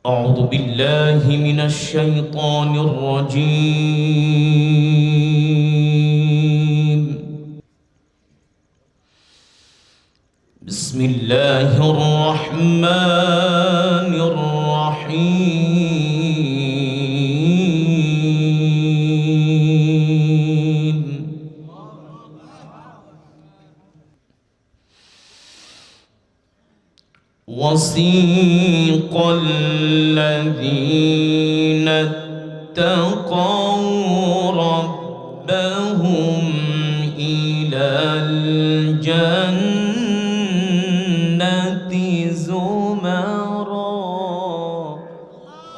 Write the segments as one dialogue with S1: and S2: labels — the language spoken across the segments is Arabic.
S1: أعوذ بالله من الشيطان الرجيم. بسم الله الرحمن الرحيم. وسيق الذين اتقوا ربهم إلى الجنة زمرا.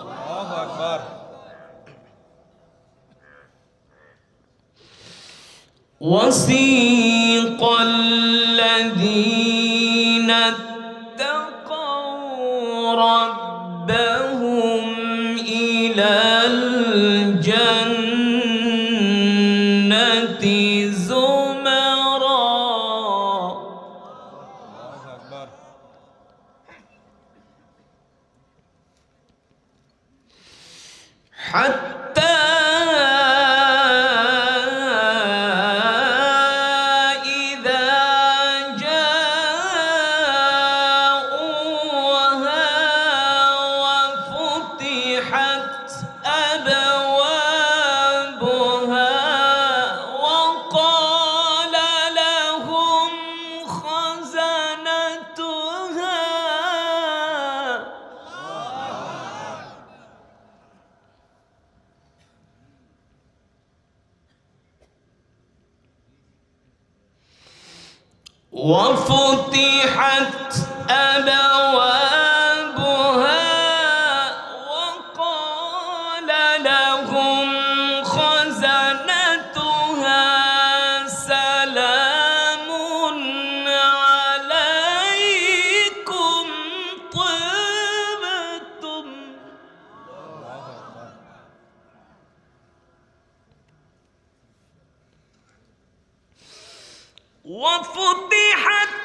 S1: الله أكبر. وسيق الذين ربهم إلى الجنة زمرا. حتى وفتحت أبوابها وقال لهم خزنتها سلام عليكم طبتم. وفتحت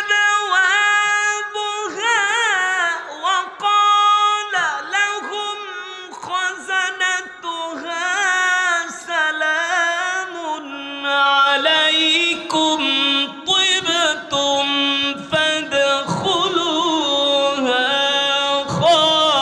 S1: أبوابها وقال لهم خزنتها سلام عليكم طبتم فادخلوها خالدين.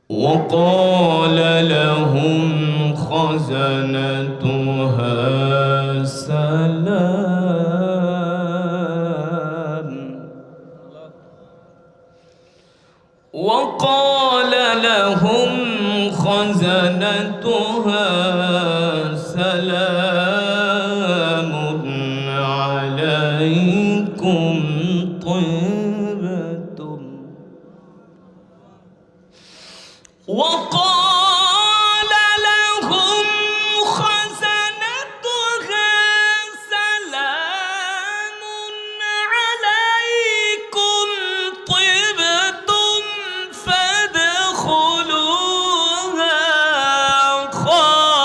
S1: وقال لهم خزنتها سلام. وقال لهم خزنتها سلام عليكم طبتم. وقال لهم خزنتها سلام عليكم طبتم فادخلوها خالدين.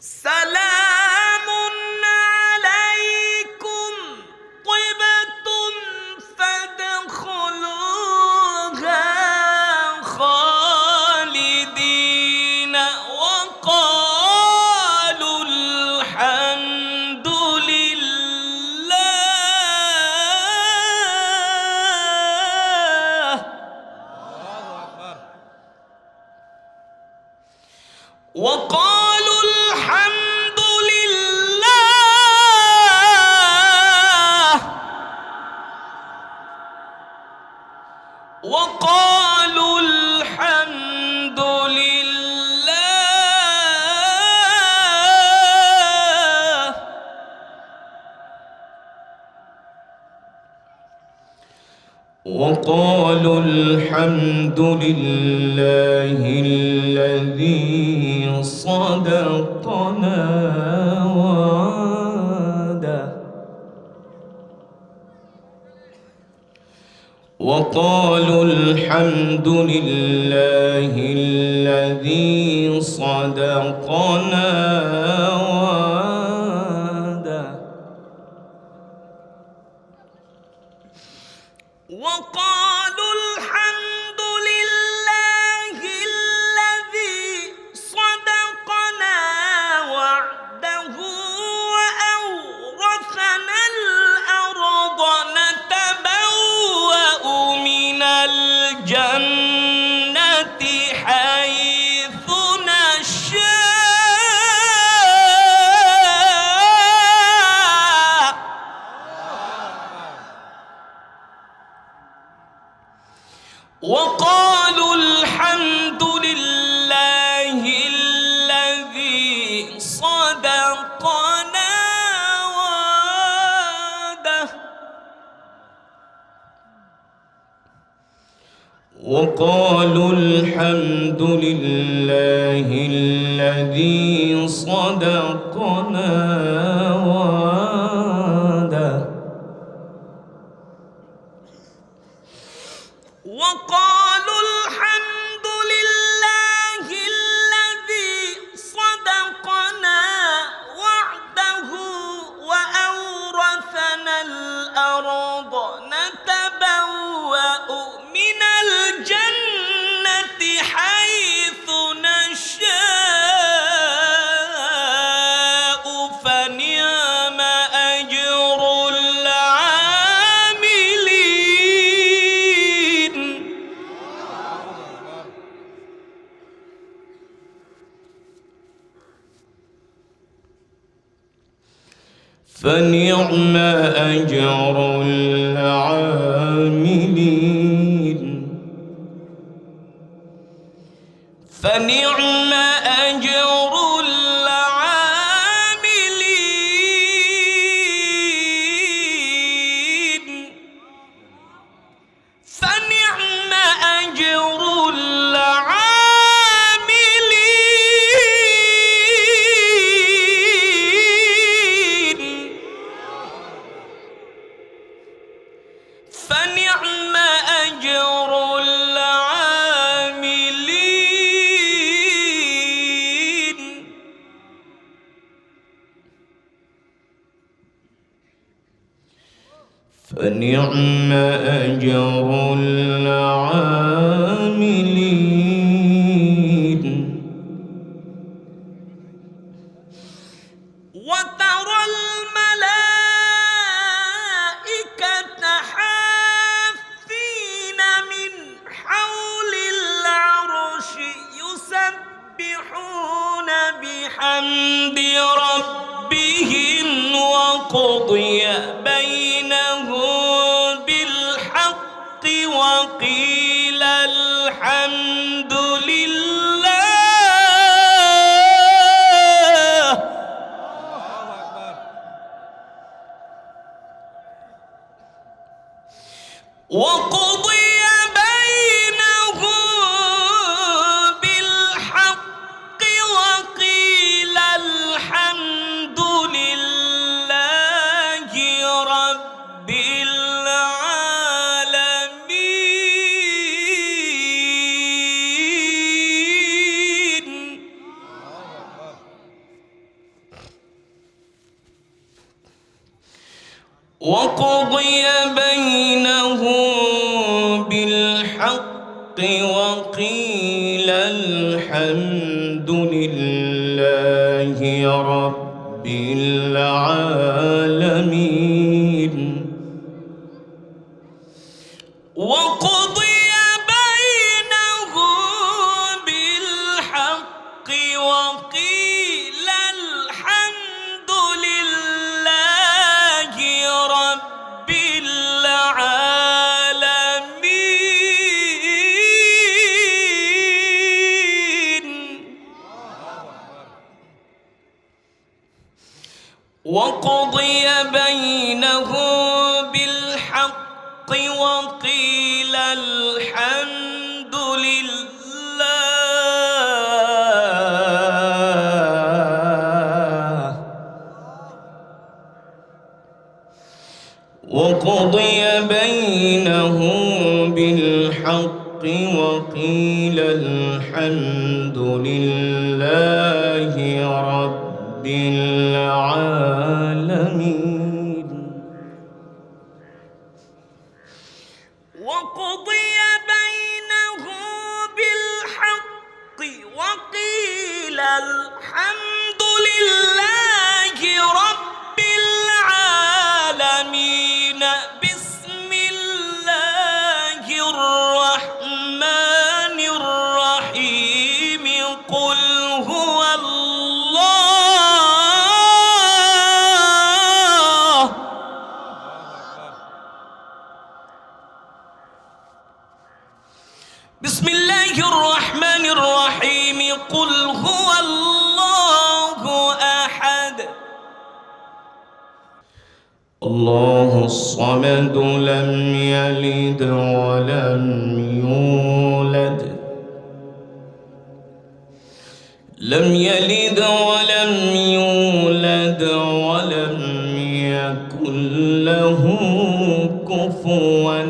S1: سلام عليكم طبتم فادخلوها خالدين وقالوا الحمد لله. وقالوا الحمد لله. وقالوا الحمد لله. وقالوا الحمد لله الذي صدقنا وعده وقالوا الحمد لله الذي صدقنا وعده وقالوا الحمد لله الذي صدقنا وعده وأورثنا الأرض نتبوأ من الجنة حيث نشاء وقالوا الحمد لله الذي صدقنا وعده وقالوا الحمد لله الذي صدقنا وعده وقالوا الحمد لله الذي صدقنا وعده وأورثنا الأرض نتبوأ من الجنة حيث نشاء فنعم أجر العاملين فنعم أجر العاملين فنعم أجر العاملين فنعم أجر العاملين فنعم أجر العاملين فنعم أجر العاملين وترى الملائكة حافين من حول العرش يسبحون بحمد ربهم وقضي بينهم بالحق وقيل الحمد لله وقضي بينهم بالحق وقيل الحمد لله رب العالمين وقضي بينهم بالحق وقيل الحمد لله رب العالمين وقضي بينهم بالحق وقيل الحمد لله رب العالمين وقضي بينهم بالحق وقيل الحمد وقيل الحمد لله رب العالمين وقضي بينهم بالحق وقيل الحمد لله رب العالمين بسم الله الرحمن الرحيم قل هو الله بسم الله الرحمن الرحيم قل هو الله أحد الله الصمد لم يلد ولم يولد لم يلد ولم يولد ولم يكن له كفوا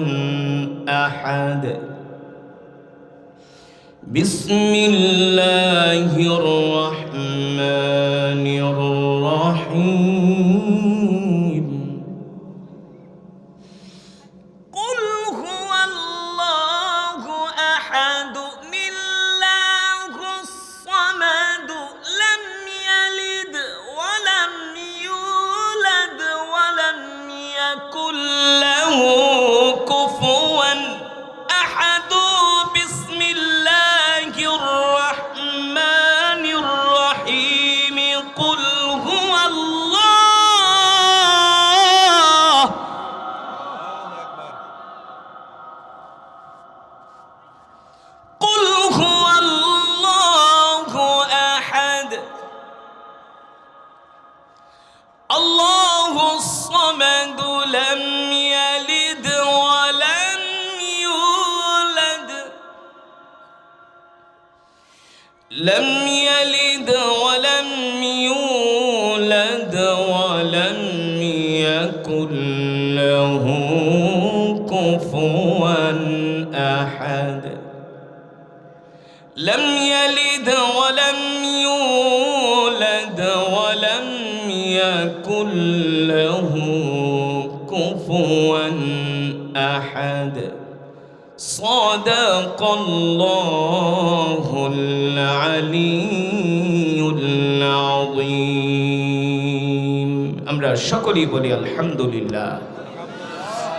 S1: أحد بسم الله الرحمن الرحيم قل هو الله أحد الله الصمد لم يلد ولم يولد ولم يكن له كفوا أحد بسم الله الرحمن الرحيم قل هو الله قل هو الله أحد الله الصمد لم يلد ولم يولد لم يلد ولم يولد ولم يكن له كفوا أحد لم يلد ولم يولد ولم يكن له كفوا أحد صدق الله العلي العظيم আমরা সকলেই বলি আলহামদুলিল্লাহ।